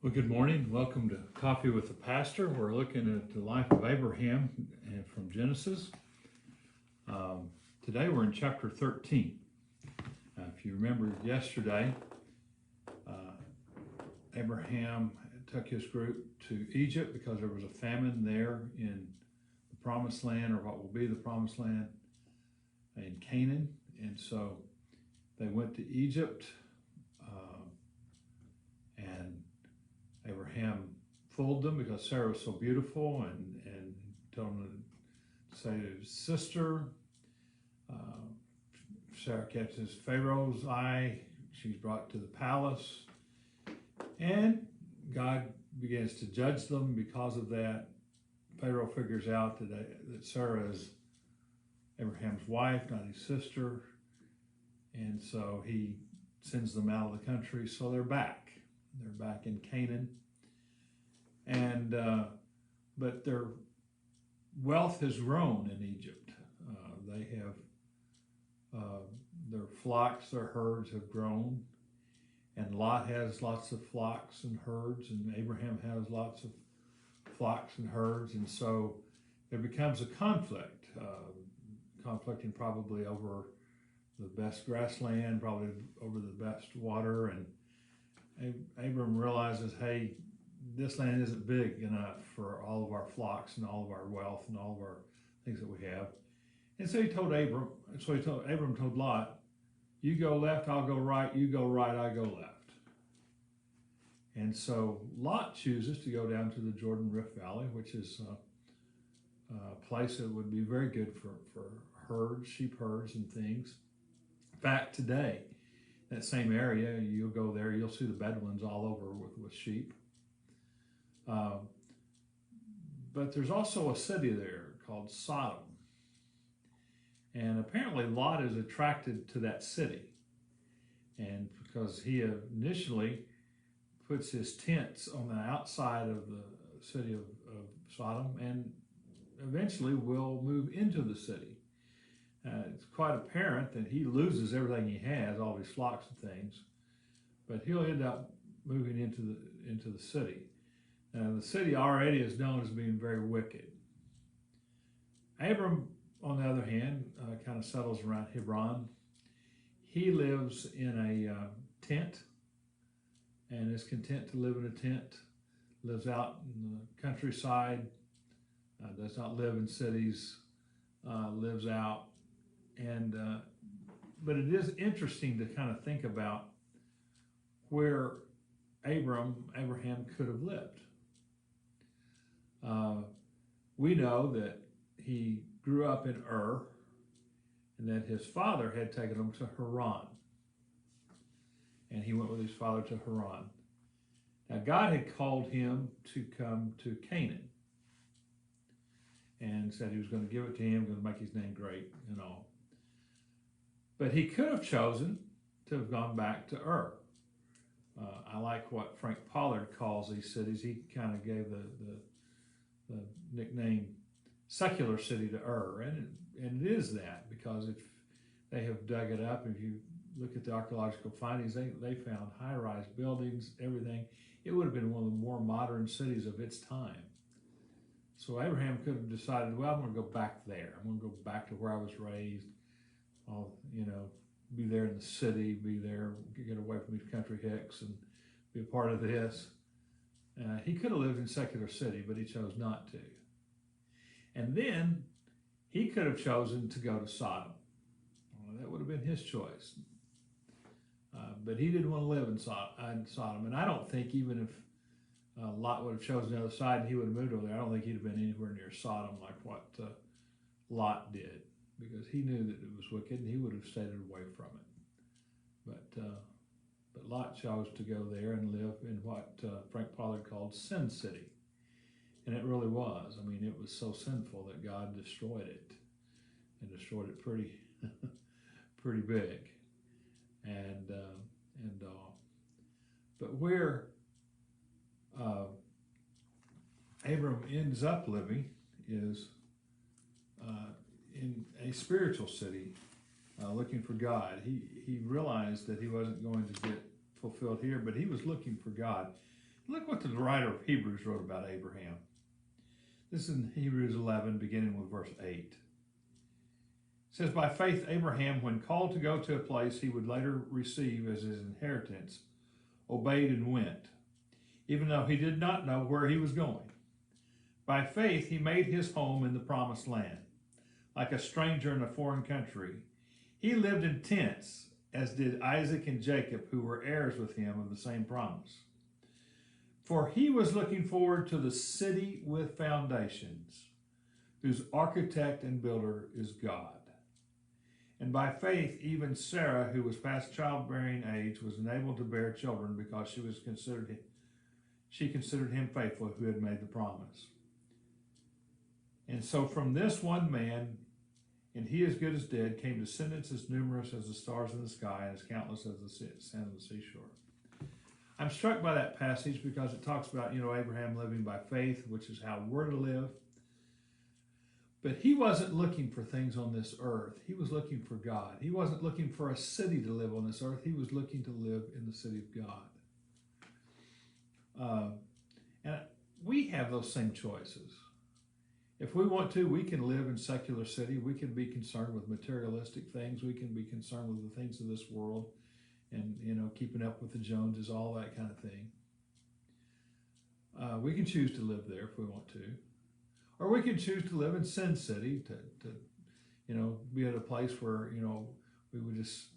Well, good morning. Welcome to Coffee with the Pastor. We're looking at the life of Abraham and from Genesis. Today we're in chapter 13. If you remember yesterday, Abraham took his group to Egypt because there was a famine there in the promised land, or what will be the promised land in Canaan. And so they went to Egypt, and Abraham fooled them because Sarah was so beautiful, and told him to say to his sister. Sarah catches Pharaoh's eye. She's brought to the palace, and God begins to judge them because of that. Pharaoh figures out that Sarah is Abraham's wife, not his sister, and so he sends them out of the country. So they're back. They're back in Canaan, and but their wealth has grown in Egypt. They have their flocks, their herds have grown, and Lot has lots of flocks and herds, and Abraham has lots of flocks and herds, and so there becomes a conflict, conflicting probably over the best grassland, probably over the best water, and Abram realizes, hey, this land isn't big enough for all of our flocks and all of our wealth and all of our things that we have. And so Abram told Lot, you go left, I'll go right, you go right, I go left. And so Lot chooses to go down to the Jordan Rift Valley, which is a place that would be very good for herds, sheep herds and things. In fact, today, that same area, you'll go there, you'll see the Bedouins all over with sheep. But there's also a city there called Sodom. And apparently Lot is attracted to that city. And because he initially puts his tents on the outside of the city of Sodom, and eventually will move into the city. It's quite apparent that he loses everything he has, all his flocks and things, but he'll end up moving into the city. The city already is known as being very wicked. Abram, on the other hand, kind of settles around Hebron. He lives in a tent and is content to live in a tent, lives out in the countryside, does not live in cities, lives out. But it is interesting to kind of think about where Abraham could have lived. We know that he grew up in Ur, and that his father had taken him to Haran. And he went with his father to Haran. Now, God had called him to come to Canaan and said he was going to give it to him, going to make his name great and all. But he could have chosen to have gone back to Ur. I like what Frank Pollard calls these cities. He kind of gave the nickname secular city to Ur, and it is that, because if they have dug it up, if you look at the archaeological findings, they found high-rise buildings, everything. It would have been one of the more modern cities of its time. So Abraham could have decided, well, I'm going to go back there. I'm going to go back to where I was raised. I'll, be there in the city, be there, get away from these country hicks and be a part of this. He could have lived in secular city, but he chose not to. And then he could have chosen to go to Sodom. Well, that would have been his choice. But he didn't want to live in Sodom. And I don't think, even if Lot would have chosen the other side and he would have moved over there, I don't think he'd have been anywhere near Sodom like what Lot did, because he knew that it was wicked and he would have stayed away from it. But Lot chose to go there and live in what Frank Pollard called Sin City. And it really was. I mean, it was so sinful that God destroyed it, and destroyed it pretty, pretty big. But where Abram ends up living is in a spiritual city, looking for God. He realized that he wasn't going to get fulfilled here, but he was looking for God. Look what the writer of Hebrews wrote about Abraham. This is in Hebrews 11, beginning with verse 8. It says, by faith, Abraham, when called to go to a place he would later receive as his inheritance, obeyed and went, even though he did not know where he was going. By faith, he made his home in the promised land, like a stranger in a foreign country. He lived in tents, as did Isaac and Jacob, who were heirs with him of the same promise. For he was looking forward to the city with foundations, whose architect and builder is God. And by faith, even Sarah, who was past childbearing age, was enabled to bear children because she considered him faithful who had made the promise. And so from this one man, and he as good as dead, came descendants as numerous as the stars in the sky and as countless as the sand of the seashore. I'm struck by that passage because it talks about, Abraham living by faith, which is how we're to live. But he wasn't looking for things on this earth. He was looking for God. He wasn't looking for a city to live on this earth. He was looking to live in the city of God. And we have those same choices. If we want to, we can live in secular city. We can be concerned with materialistic things. We can be concerned with the things of this world and, keeping up with the Joneses, all that kind of thing. We can choose to live there if we want to. Or we can choose to live in Sin City, to be at a place where, we would just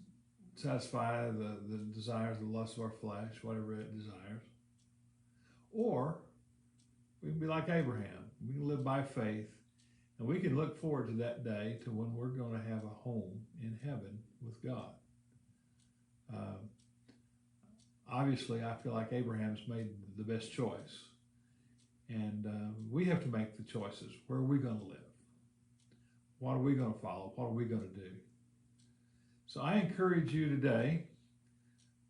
satisfy the desires, the lusts of our flesh, whatever it desires. Or we can be like Abraham. We can live by faith, and we can look forward to that day to when we're going to have a home in heaven with God. Obviously, I feel like Abraham's made the best choice. And we have to make the choices. Where are we going to live? What are we going to follow? What are we going to do? So I encourage you today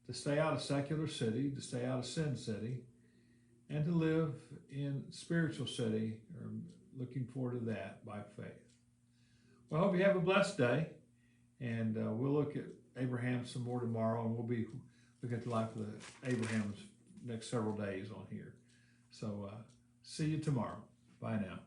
to stay out of secular city, to stay out of Sin City, and to live in spiritual city, or looking forward to that by faith. Well, I hope you have a blessed day, and we'll look at Abraham some more tomorrow, and we'll be looking at the life of Abraham's next several days on here. So see you tomorrow. Bye now.